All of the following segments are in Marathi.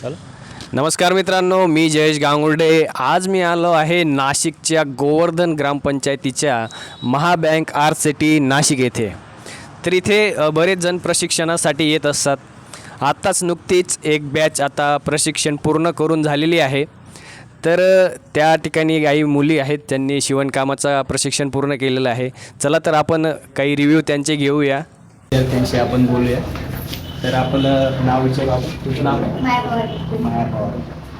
चला. नमस्कार मित्रांनो, मी जयेश गांगुर्डे. आज मी आलो आहे नाशिकच्या गोवर्धन ग्रामपंचायतीच्या महाबँक आर सिटी नाशिक येथे. तर इथे बरेच जण प्रशिक्षणासाठी येत असतात. आत्ताच नुकतीच एक बॅच आता प्रशिक्षण पूर्ण करून झालेली आहे. तर त्या ठिकाणी काही मुली आहेत, त्यांनी शिवणकामाचं प्रशिक्षण पूर्ण केलेलं आहे. चला तर आपण काही रिव्ह्यू त्यांचे घेऊया, त्यांच्याशी आपण बोलूया. तर आपलं नाव विचारू आपण. तुमचं नाव आहे? माया पवार.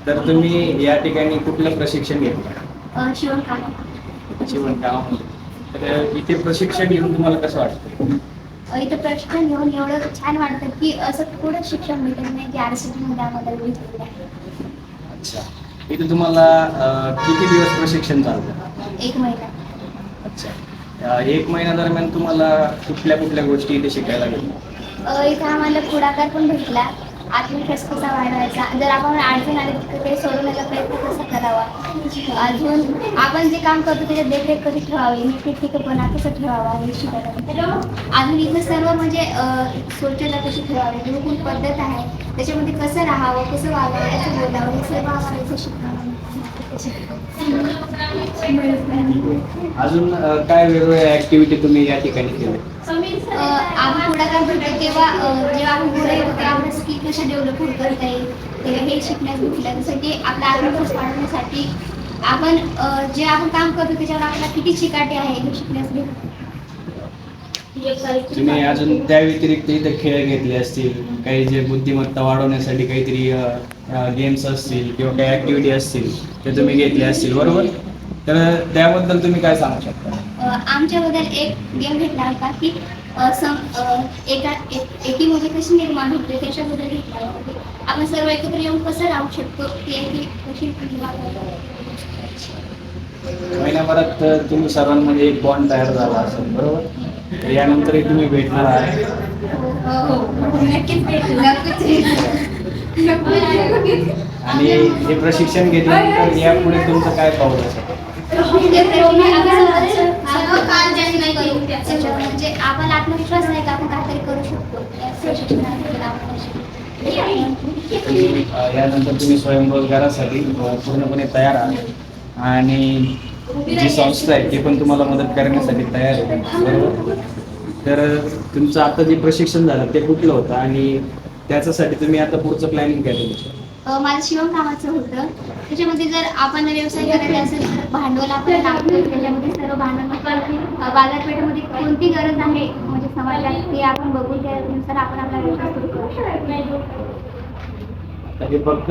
तर तुम्ही या ठिकाणी कुठलं प्रशिक्षण घेतलं? शिवणकाम. तर इथे प्रशिक्षण घेऊन तुम्हाला कसं वाटतं? इथं प्रशिक्षण घेऊन एवढं छान वाटतं की असं थोडं शिक्षण मिळत नाही की आरसीटीमध्ये आम्हाला भेटलेलं आहे. अच्छा. इथे तुम्हाला किती दिवस प्रशिक्षण चालतं? 1 महिना. अच्छा. 1 महिना दरम्यान तुम्हाला कुठल्या कुठल्या गोष्टी इथे शिकायला भेटल्या? इथं आम्हाला पुढाकार पण भेटला, आत्मविश्वास कसा वाढवायचा, जर आपण अडचण आली तर ते सोडवण्याचा प्रयत्न कसा करावा, अजून आपण जे काम करतो त्याच्यात देखरेख कशी ठेवावी, नीटनेटकेपणा कसं ठेवावा हे शिकायला. अजून इथं सर्व म्हणजे स्वच्छता कशी ठेवावी, गुरुकुल पद्धत आहे त्याच्यामध्ये कसं राहावं, कसं वागावं, कसं बोलावं, हे सर्व आम्हाला इथं शिकवलं. अजून काय वेगवेगळ्या ॲक्टिव्हिटी तुम्ही या ठिकाणी केल्या? आम्ही पुढाकार भेटतो तेव्हा जेव्हा आपण पुढे येतो तेव्हा आपल्या स्किल कशा डेव्हलप करता येईल हे शिकण्यास भेटलं. जसं की आपला आत्मविश्वास वाढवण्यासाठी आपण जे आपण काम करतो त्याच्यावर आपल्याला किती चिकाटी आहे हे शिकण्यास भेटतं. तुम्ही अजून त्या व्यतिरिक्त इथे खेळ घेतले असतील, काही जे बुद्धिमत्ता वाढवण्यासाठी काहीतरी गेम्स असतील किंवा काही ॲक्टिव्हिटी असतील ते तुम्ही घेतले असतील, बरोबर? तर त्याबद्दल तुम्ही काय सांगू शकता? आमच्याबद्दल एक गेम घेतला होता की एकीमध्ये कशी निर्माण होते त्याच्याबद्दल घेतला होता. आपण सर्व एकत्र येऊन कसं राहू शकतो ती एकी कशी महिन्याभरात तुम्ही सर्वांमध्ये एक बॉन्ड तयार झाला असेल, बरोबर? तर यानंतरही तुम्ही भेटणार आहे. नक्कीच आणि हे प्रशिक्षण घेतल्यानंतर यापुढे तुमचं काय पाऊल असेल? म्हणजे आपण आत्मविश्वास नाही का आपण काहीतरी करू शकतो. यानंतर तुम्ही स्वयंरोजगारासाठी पूर्णपणे तयार आहात आणि जी संस्था आहे ती पण तुम्हाला मदत करण्यासाठी तयार आहे, बरोबर? तर तुमचं आता जे प्रशिक्षण झालं ते कुठलं होतं आणि त्याच्यासाठी तुम्ही आता पुढचं प्लॅनिंग काय तुमचं? माझं शिवणकामाचं होतं. त्याच्यामध्ये जर आपण व्यवसाय करायचा असेल तर भांडवल आपल्याला लागतं. त्याच्यामध्ये सर्व भांडवल बाजारपेठेमध्ये कोणती गरज आहे म्हणजे समाजात ते आपण बघून त्यानुसार आपण आपला व्यवसाय सुरू करू शकतो. हे फक्त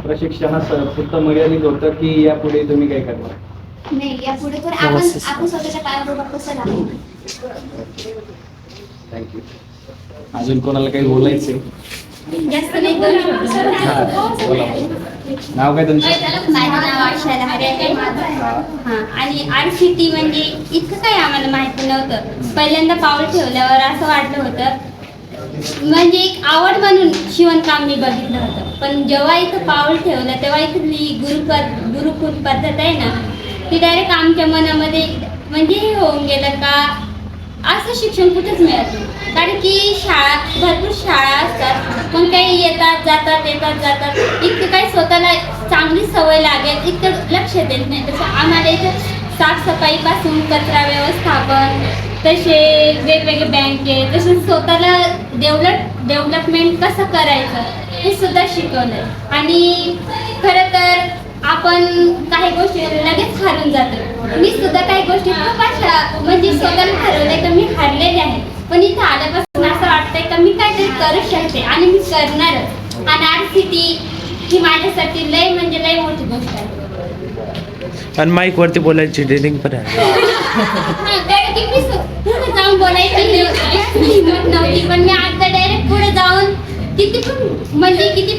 प्रशिक्षणापुरतं मर्यादित होतं की यापुढे तुम्ही काय करणार? नाही, यापुढे तर आपण स्वतःच्या पायावर कसं लागू. थँक्यू. अजून कोणाला काही बोलायचंय? जास्त नाही करू शकतो. बोला. नाव काय तुमचं? माझं नाव अक्षरा हरे. आणि आरसीटी म्हणजे इतकं काही आम्हाला माहिती नव्हतं. पहिल्यांदा पाऊल ठेवल्यावर असं वाटलं होतं म्हणजे एक आवड म्हणून शिवणकाम मी बघितलं होतं. पण जेव्हा इथं पाऊल ठेवलं तेव्हा इथली गुरुकुल पद्धत आहे ना ती डायरेक्ट आमच्या मनामध्ये म्हणजे हे होऊन गेलं का असं शिक्षण कुठेच मिळत नाही. कारण की भरपूर शाळा असतात पण काही येतात जातात इतकं काही स्वतःला चांगली सवय लागेल इतकं लक्ष देत नाही. तसं आम्हाला इथं साफसफाईपासून कचरा व्यवस्थापन, तसे वेगवेगळे बँके, तसं स्वतःला डेव्हलपमेंट कसं करायचं हे सुद्धा शिकवलं. आणि खरं तर आपण काही गोष्टी लगेच हारून जातो. मी सुद्धा काही गोष्टी खूप अशा म्हणजे स्वतःला ठरवलंय का मी हारलेले आहे, पण इथं आल्यापासून असं वाटतंय का मी काहीतरी करू शकते आणि मी करणारच. आणि आरसीटी ही माझ्यासाठी लय म्हणजे लय मोठी गोष्ट आहे. आणि माईक वरती बोलायची ट्रेनिंग पण आहे. कारण की मी पुढे जाऊन बोलायची हिंमत नव्हती, पण मी आता डायरेक्ट पुढे जाऊन किती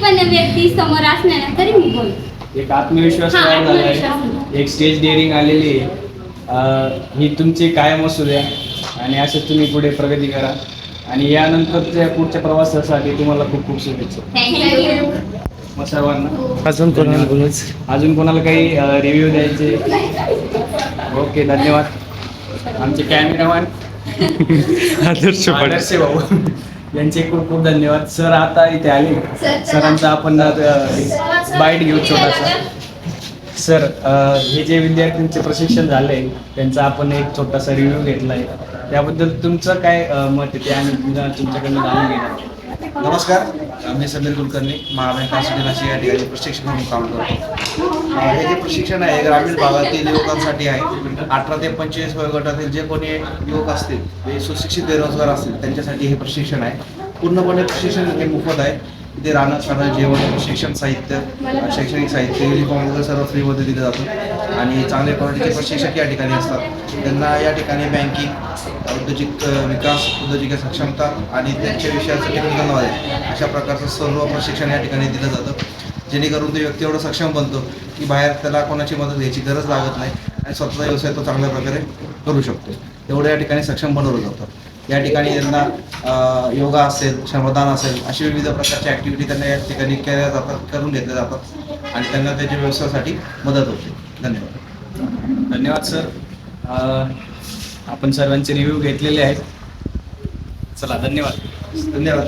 पण व्यक्ती समोर असणार ना तरी मी बोलते. एक आत्मविश्वास तयार झाला आहे, एक स्टेज डेअरिंग आलेली आहे. ही तुमची कायम असू द्या आणि असंच तुम्ही पुढे प्रगती करा आणि यानंतरच्या पुढच्या प्रवासासाठी तुम्हाला खूप खूप शुभेच्छा. थँक्यू. मग सर्वांना अजून कोणाला बोलायचं? अजून कोणाला काही रिव्ह्यू द्यायचे? ओके, धन्यवाद. आमचे कॅमेरामॅन आदर्श भाऊ. यांचे खूप खूप धन्यवाद. सर आता इथे आले. सरांचा आपण बाईट घेऊ छोटासा. सर, हे जे विद्यार्थ्यांचे प्रशिक्षण झाले त्यांचा आपण एक छोटासा रिव्ह्यू घेतला आहे, त्याबद्दल तुमचं काय मत आहे ते आम्ही तुमच्याकडनं जाणून घेणार. नमस्कार, मी समीर कुलकर्णी, महाबँक आरसीटी नाशिक या ठिकाणी प्रशिक्षक म्हणून काम करतो. हे जे प्रशिक्षण आहे ग्रामीण भागातील युवकांसाठी आहे. 18 ते 25 वयोगटातील जे कोणी युवक असतील, जे सुशिक्षित बेरोजगार असतील त्यांच्यासाठी हे प्रशिक्षण आहे. पूर्णपणे प्रशिक्षण हे मोफत आहे. इथे राहणं खाणं जेवण शिक्षण साहित्य शैक्षणिक साहित्य युनिफॉर्म वगैरे सर्व फ्रीमध्ये दिलं जातं आणि चांगल्या क्वालिटीचे प्रशिक्षक या ठिकाणी असतात. त्यांना या ठिकाणी बँकिंग उद्योजिक विकास उद्योजिक सक्षमता आणि त्यांच्या विषयाचं टेक्निकल नॉलेज अशा प्रकारचं सर्व प्रशिक्षण या ठिकाणी दिलं जातं, जेणेकरून तो व्यक्ती एवढं सक्षम बनतो की बाहेर त्याला कोणाची मदत घ्यायची गरज लागत नाही आणि स्वतःचा व्यवसाय तो चांगल्या प्रकारे करू शकतो. तेवढं या ठिकाणी सक्षम बनवलं जातं. या ठिकाणी त्यांना योगा असेल श्रमदान असेल अशी विविध प्रकारच्या ॲक्टिव्हिटी त्यांना या ठिकाणी केल्या जातात करून घेतल्या जातात आणि त्यांना त्याच्या व्यवसायासाठी मदत होते. धन्यवाद. धन्यवाद सर. आपण सर्वांचे रिव्ह्यू घेतलेले आहेत. चला, धन्यवाद. धन्यवाद.